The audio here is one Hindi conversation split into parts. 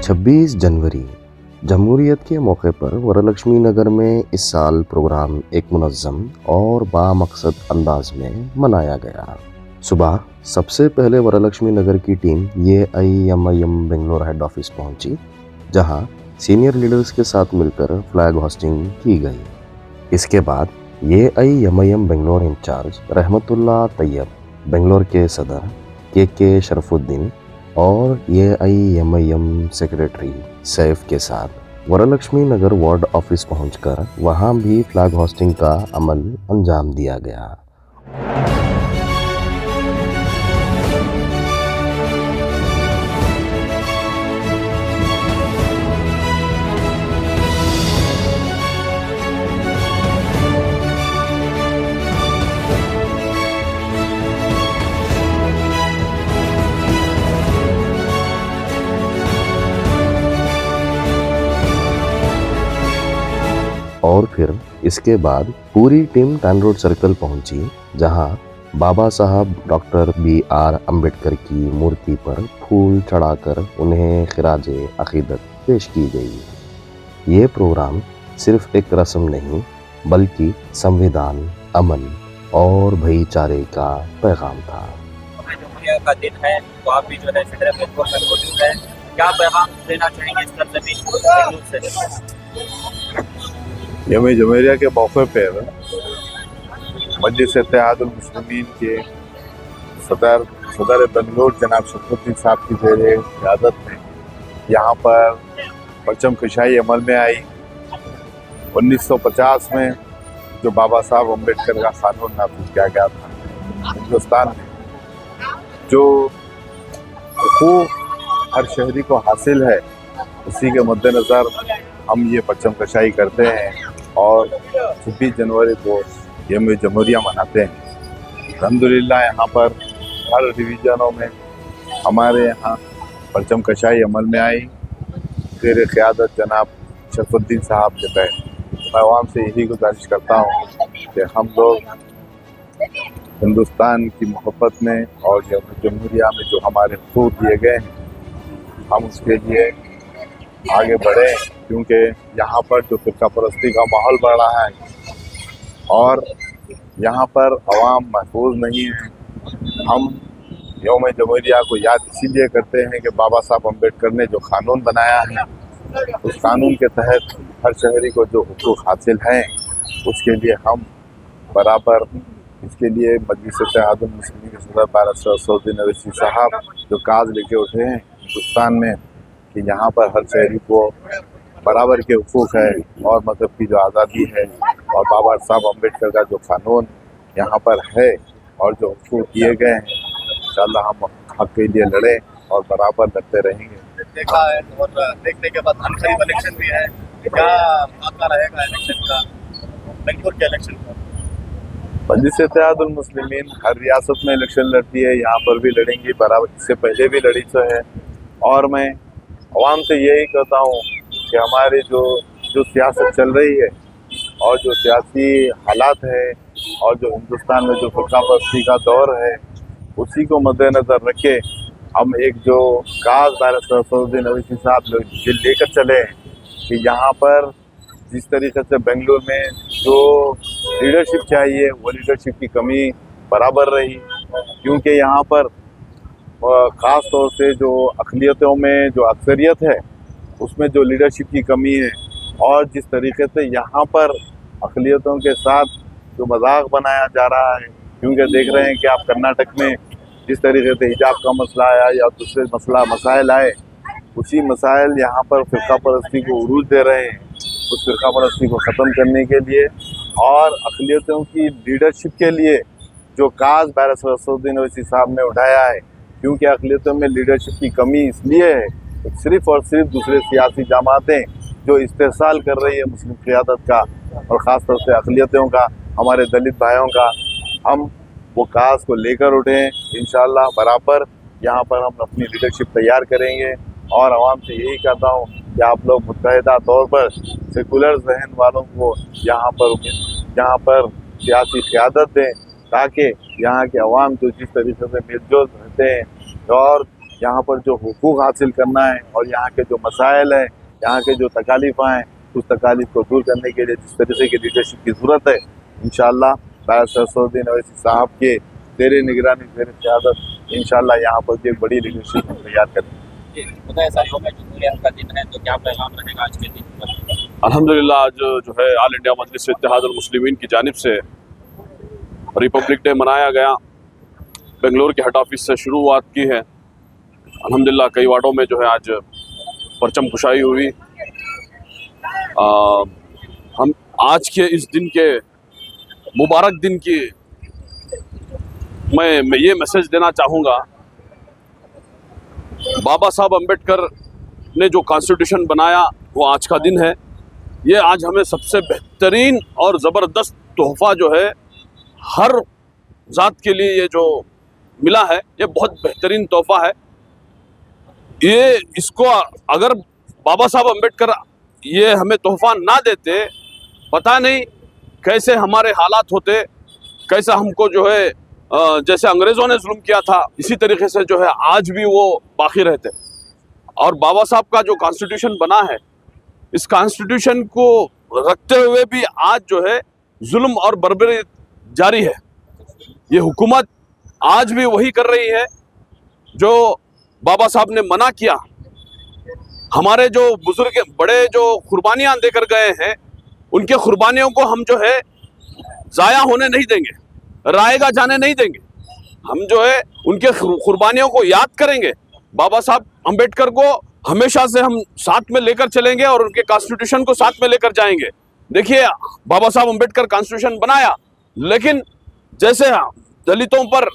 26 जनवरी जमहूरियत के मौके पर वरलक्ष्मी नगर में इस साल प्रोग्राम एक मुनज़्ज़म और बामकसद अंदाज में मनाया गया। सुबह सबसे पहले वरलक्ष्मी नगर की team AIMIM Bangalore head office पहुंची, जहां सीनियर लीडर्स के साथ मिलकर फ्लैग होस्टिंग की गई। इसके बाद AIMIM बेंगलोर इंचार्ज रहमतुल्लाह तैयब, बेंगलोर के सदर KK शरफुद्दीन और AIMIM सेक्रेटरी सैफ के साथ वरलक्ष्मी नगर वार्ड ऑफिस पहुंचकर वहां भी फ्लैग होस्टिंग का अमल अंजाम दिया गया। और फिर इसके बाद पूरी टीम टैन रोड सर्कल पहुंची, जहां बाबा साहब डॉक्टर BR अम्बेडकर की मूर्ति पर फूल चढ़ाकर उन्हें खिराजे अकीदत पेश की गई। ये प्रोग्राम सिर्फ एक रस्म नहीं, बल्कि संविधान, अमन और भाईचारे का पैगाम था। जमहूरिया का दिन है, तो आप भी जो है फेडरल में मौजूद है, क्या पैगाम देना चाहेंगे इस तरफ से? यौम जमहूरिया के मौके पर मजलिस इत्तेहादुल मुस्लिमीन के सदर बेंगलोर जनाब शरफुद्दीन साहब की ज़ेर क़यादत में यहाँ पर परचम कशाई अमल में आई। 1950 में जो बाबा साहब अम्बेडकर का कानून नाफिज किया गया था, हिंदुस्तान में जो हुकूक हर शहरी को हासिल है, उसी के मद्देनज़र हम ये परचम कशाई करते हैं और 26 जनवरी को यौम जमहूरिया मनाते हैं। अल्हम्दुलिल्लाह यहाँ पर हर डिवीज़नों में हमारे यहाँ परचम कशाई अमल में आई। ज़ेर क़यादत जनाब शरफुद्दीन साहब के तहत मैं आवाम से यही गुजारिश करता हूँ कि हम लोग हिंदुस्तान की मोहब्बत में और यौम जमहूरिया में जो हमारे हुकूक दिए गए हैं, हम उसके लिए आगे बढ़े, क्योंकि यहाँ पर जो फ़िरका परस्ती का माहौल बढ़ रहा है और यहाँ पर अवाम महफूज नहीं है। हम यौम जमहूरिया को याद इसीलिए करते हैं कि बाबा साहब अम्बेडकर ने जो कानून बनाया है, उस कानून के तहत हर शहरी को जो हुकूक हासिल हैं, उसके लिए हम बराबर, इसके लिए मजलिस इत्तेहादुल मुस्लिमीन के सदर बैरिस्टर असदुद्दीन अवैसी साहब जो काज लेके उठे हैं हिंदुस्तान में कि यहाँ पर हर शहरी को बराबर के हुकूक है और मज़हब की जो आज़ादी है और बाबा साहब अम्बेडकर का जो कानून यहाँ पर है और जो हुकूक दिए गए हैं, इंशाअल्लाह हम हक़ के लिए लड़ें और बराबर लड़ते रहेंगे। देखा है और देखने के बाद करीब इलेक्शन भी है, क्या मामला रहेगा इलेक्शन का, बेंगलोर के इलेक्शन का? मजलिस इत्तेहादुल मुस्लिमीन हर रियासत में इलेक्शन लड़ती है, यहाँ पर भी लड़ेंगी बराबर, इससे पहले भी लड़ी तो है। और मैं अवाम से यही कहता हूँ कि हमारी जो सियासत चल रही है और जो सियासी हालात है और जो हिंदुस्तान में जो फ़िरका परस्ती का दौर है, उसी को मद्देनज़र रखे हम एक जो काज बैरिस्टर असदुद्दीन अवैसी साहब लेकर चले कि यहाँ पर जिस तरीके से बेंगलुरु में जो लीडरशिप चाहिए, वो लीडरशिप की कमी बराबर रही, क्योंकि यहाँ पर ख़ास तौर से जो अक़लियतों में जो अक्सरियत है, उसमें जो लीडरशिप की कमी है और जिस तरीके से यहाँ पर अक़लियतों के साथ जो मजाक बनाया जा रहा है, क्योंकि देख रहे हैं कि आप कर्नाटक में जिस तरीके से हिजाब का मसला आया या दूसरे मसाइल आए, उसी मसाइल यहाँ पर फ़िरका परस्ती को उरूज दे रहे हैं। उस फ़िरका परस्ती को ख़त्म करने के लिए और अक़लियतों की लीडरशिप के लिए जो काज बैरिस्टर असदुद्दीन अवैसी साहब ने उठाया है, क्योंकि अक़लियतों में लीडरशिप की कमी इसलिए है कि सिर्फ़ और सिर्फ दूसरे सियासी जमातें जो इस्तेहसाल कर रही है मुस्लिम क़यादत का और ख़ास तौर से अक़लियतों का, हमारे दलित भाइयों का, हम वो काज को लेकर उठें। इंशाअल्लाह बराबर यहाँ पर हम अपनी लीडरशिप तैयार करेंगे और आवाम से यही कहता हूँ कि आप लोग मुत्तहिदा तौर पर सेकुलर जहन वालों को यहाँ पर सियासी क़यादत दें, ताकि यहाँ के अवाम जो जिस तरीके से मिलजुल रहते हैं और यहाँ पर जो हुकूक हासिल करना है और यहाँ के जो मसाइल हैं, यहाँ के जो तकालीफ़ हैं, उस तकालीफ को दूर करने के लिए जिस तरीके की लीडरशिप की ज़रूरत है, इंशाअल्लाह बैरिस्टर असदुद्दीन ओवैसी साहब के तेरे निगरानी तेरे क़यादत इंशाअल्लाह यहाँ पर भी एक बड़ी लीडरशिप तैयार करेंगे। ऐसा होगा जमहूरियत का दिन है, तो क्या पैगाम रहेगा आज के दिन पर? अल्हम्दुलिल्लाह आज जो है ऑल इंडिया मजलिस इत्तेहादुल मुस्लिमीन की जानिब से रिपब्लिक डे मनाया गया। बेंगलोर के हेड ऑफिस से शुरुआत की है। अल्हम्दुलिल्लाह कई वार्डों में जो है आज परचम कुशाई हुई। हम आज के इस दिन के मुबारक दिन की मैं ये मैसेज देना चाहूँगा, बाबा साहब अम्बेडकर ने जो कॉन्स्टिट्यूशन बनाया वो आज का दिन है। ये आज हमें सबसे बेहतरीन और ज़बरदस्त तोहफ़ा जो है हर ज़ात के लिए ये जो मिला है, ये बहुत बेहतरीन तोहफ़ा है। ये इसको अगर बाबा साहब अम्बेडकर ये हमें तोहफ़ा ना देते, पता नहीं कैसे हमारे हालात होते, कैसे हमको जो है जैसे अंग्रेज़ों ने जुल्म किया था इसी तरीके से जो है आज भी वो बाकी रहते। और बाबा साहब का जो कॉन्स्टिट्यूशन बना है, इस कॉन्स्टिट्यूशन को रखते हुए भी आज जो है जुल्म और बर्बरी जारी है। ये हुकूमत आज भी वही कर रही है जो बाबा साहब ने मना किया। हमारे जो बुजुर्ग बड़े जो कुर्बानियाँ देकर गए हैं, उनके कुर्बानियों को हम जो है ज़ाया होने नहीं देंगे, रायगा जाने नहीं देंगे। हम जो है उनके कुर्बानियों को याद करेंगे। बाबा साहब अम्बेडकर को हमेशा से हम साथ में लेकर चलेंगे और उनके कॉन्स्टिट्यूशन को साथ में लेकर जाएंगे। देखिए, बाबा साहब अम्बेडकर कॉन्स्टिट्यूशन बनाया, लेकिन जैसे दलितों पर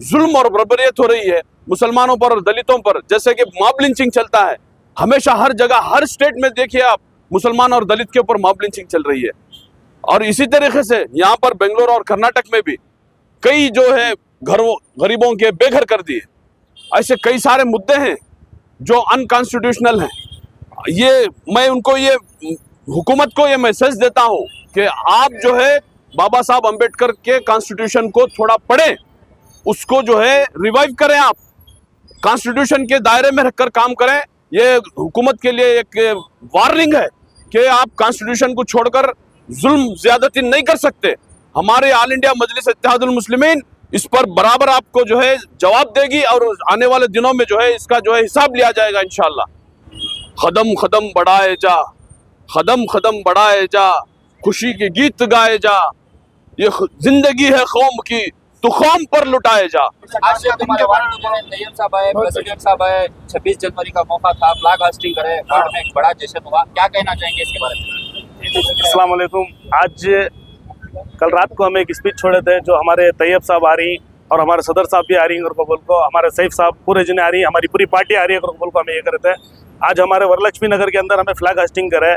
जुल्म और बर्बरियत हो रही है, मुसलमानों पर और दलितों पर जैसे कि मॉब लिंचिंग चलता है, हमेशा हर जगह हर स्टेट में देखिए आप, मुसलमान और दलित के ऊपर मॉब लिंचिंग चल रही है। और इसी तरीके से यहाँ पर बेंगलोर और कर्नाटक में भी कई जो है गरीबों के बेघर कर दिए। ऐसे कई सारे मुद्दे हैं जो अनकॉन्स्टिट्यूशनल हैं। ये मैं उनको ये हुकूमत को ये मैसेज देता हूँ कि आप जो है बाबा साहब अम्बेडकर के कॉन्स्टिट्यूशन को थोड़ा पढ़ें, उसको जो है रिवाइव करें, आप कॉन्स्टिट्यूशन के दायरे में रखकर काम करें। ये हुकूमत के लिए एक वार्निंग है कि आप कॉन्स्टिट्यूशन को छोड़कर जुल्म ज्यादती नहीं कर सकते। हमारे ऑल इंडिया मजलिस इत्तेहादुल मुस्लिमीन इस पर बराबर आपको जो है जवाब देगी और आने वाले दिनों में जो है इसका जो है हिसाब लिया जाएगा इंशाल्लाह। कदम कदम बढ़ाए जा, कदम कदम बढ़ाए जा, खुशी के गीत गाए जा, ये जिंदगी है कौम की तो कौम पर लुटाए जा। आज के दिन के वार्ड में जो है तैयब साहब आए, प्रेसिडेंट साहब आए, 26 जनवरी का मौका था, फ्लैग होस्टिंग करे, वार्ड में एक बड़ा जश्न हुआ, क्या कहना चाहेंगे इसके बारे में? अस्सलाम वालेकुम। आज कल रात को हम एक स्पीच छोड़े थे जो हमारे तैयब साहब आ रही और हमारे सदर साहब भी आ रही हैं कबूल को, हमारे सैफ साहब पूरे जने आ रही, हमारी पूरी पार्टी आ रही है कबूल को, हम ये कर रहे थे। आज हमारे वरलक्ष्मी नगर के अंदर हमें फ्लैग होस्टिंग करे।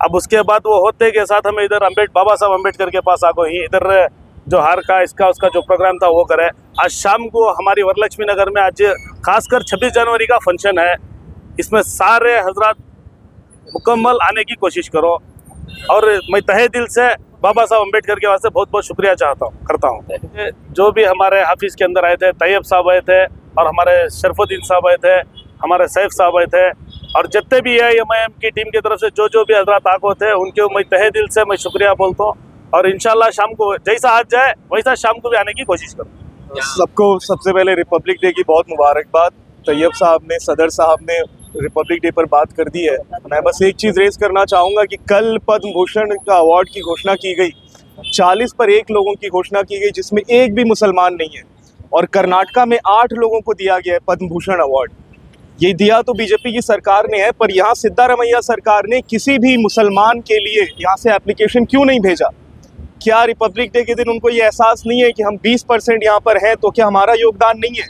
अब उसके बाद वो होते के साथ हमें इधर बाबा साहब अम्बेडकर के पास आगो ही इधर जो हार का इसका उसका जो प्रोग्राम था वो करे। आज शाम को हमारी वरलक्ष्मी नगर में आज खासकर 26 जनवरी का फंक्शन है, इसमें सारे हजरात मुकम्मल आने की कोशिश करो। और मैं तहे दिल से बाबा साहब अम्बेडकर के वास्ते बहुत बहुत शुक्रिया करता हूँ। जो भी हमारे ऑफिस के अंदर आए थे, तैयब साहब आए थे और हमारे शरफुद्दीन साहब आए थे, हमारे सैफ साहब आए थे और जितने भी है एम की टीम की तरफ से जो भी हजरात आगो थे उनके मैं तहे दिल से मैं शुक्रिया बोलता हूँ। और इंशाल्लाह शाम को जैसा आज जाए वैसा शाम को भी आने की कोशिश करूँ। सबको सबसे पहले रिपब्लिक डे की बहुत मुबारकबाद। तैयब साहब ने, सदर साहब ने रिपब्लिक डे पर बात कर दी है। मैं बस एक चीज़ रेज करना चाहूँगा कि कल पद्म भूषण का अवार्ड की घोषणा की गई, 40 पर 1 लोगों की घोषणा की गई जिसमें एक भी मुसलमान नहीं है, और कर्नाटका में 8 लोगों को दिया गया है पद्म भूषण अवार्ड। ये दिया तो बीजेपी की सरकार ने है, पर यहाँ सिद्धारमैया सरकार ने किसी भी मुसलमान के लिए यहाँ से एप्लीकेशन क्यों नहीं भेजा? क्या रिपब्लिक डे के दिन उनको ये एहसास नहीं है कि हम 20% यहाँ पर हैं तो क्या हमारा योगदान नहीं है?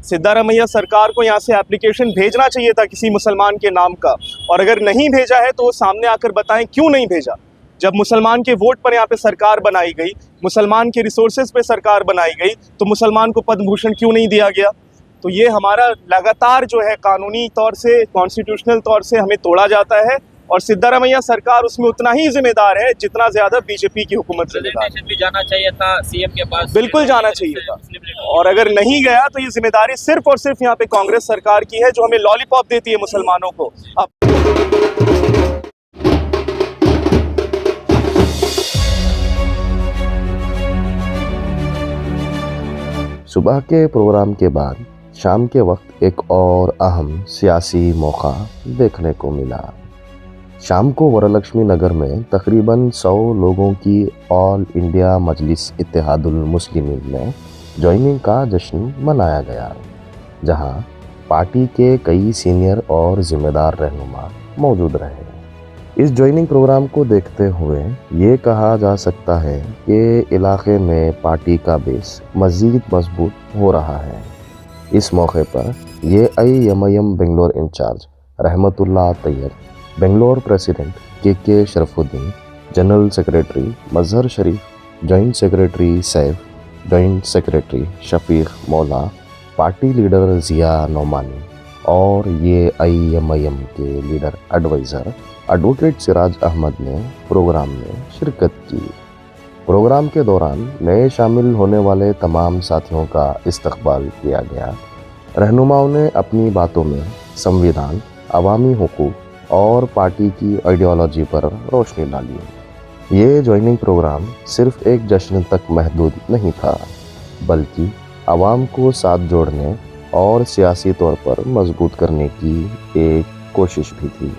सिद्धारमैया सरकार को यहाँ से एप्लीकेशन भेजना चाहिए था किसी मुसलमान के नाम का, और अगर नहीं भेजा है तो वो सामने आकर बताएं क्यों नहीं भेजा। जब मुसलमान के वोट पर यहाँ पे सरकार बनाई गई, मुसलमान के रिसोर्सेज पे सरकार बनाई गई, तो मुसलमान को पद्म भूषण क्यों नहीं दिया गया? तो ये हमारा लगातार जो है कानूनी तौर से, कॉन्स्टिट्यूशनल तौर से हमें तोड़ा जाता है और सिद्धारमैया सरकार उसमें उतना ही जिम्मेदार है जितना ज्यादा बीजेपी की हुकूमत जिम्मेदार है। प्रेजेंटेशन भी जाना चाहिए था सीएम के पास, बिल्कुल जाना चाहिए था, मुस्लिम लीग। और अगर नहीं गया तो ये जिम्मेदारी सिर्फ और सिर्फ यहाँ पे कांग्रेस सरकार की है जो हमें लॉलीपॉप देती है मुसलमानों को। सुबह के प्रोग्राम के बाद शाम के वक्त एक और अहम सियासी मौका देखने को मिला। शाम को वरलक्ष्मी नगर में तकरीबन 100 लोगों की ऑल इंडिया मजलिस इत्तेहादुल मुस्लिमीन में ज्वाइनिंग का जश्न मनाया गया, जहां पार्टी के कई सीनियर और जिम्मेदार रहनुमा मौजूद रहे। इस ज्वाइनिंग प्रोग्राम को देखते हुए ये कहा जा सकता है कि इलाके में पार्टी का बेस मज़ीद मजबूत हो रहा है। इस मौके पर AIMIM बेंगलोर इंचार्ज रहमतुल्लाह Tayyab, Bangalore president K Sharafuddin, general secretary Mazhar Sharif, joint secretary Saif, joint secretary Shafiq Maula, party leader Zia Naumani और AIMIM के leader adviser advocate Siraj Ahmed ने प्रोग्राम में शिरकत की। प्रोग्राम के दौरान नए शामिल होने वाले तमाम साथियों का इस्तकबाल किया गया। रहनुमाओं ने अपनी बातों में संविधान, अवामी हुकूक और पार्टी की आइडियोलॉजी पर रोशनी डाली। ये ज्वाइनिंग प्रोग्राम सिर्फ एक जश्न तक महदूद नहीं था, बल्कि आवाम को साथ जोड़ने और सियासी तौर पर मजबूत करने की एक कोशिश भी थी।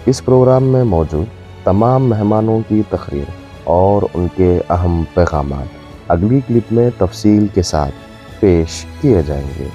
इस प्रोग्राम में मौजूद तमाम मेहमानों की तकरीर और उनके अहम पैगाम अगली क्लिप में तफसील के साथ पेश किए जाएंगे।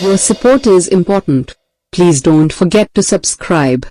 Your support is important. Please don't forget to subscribe.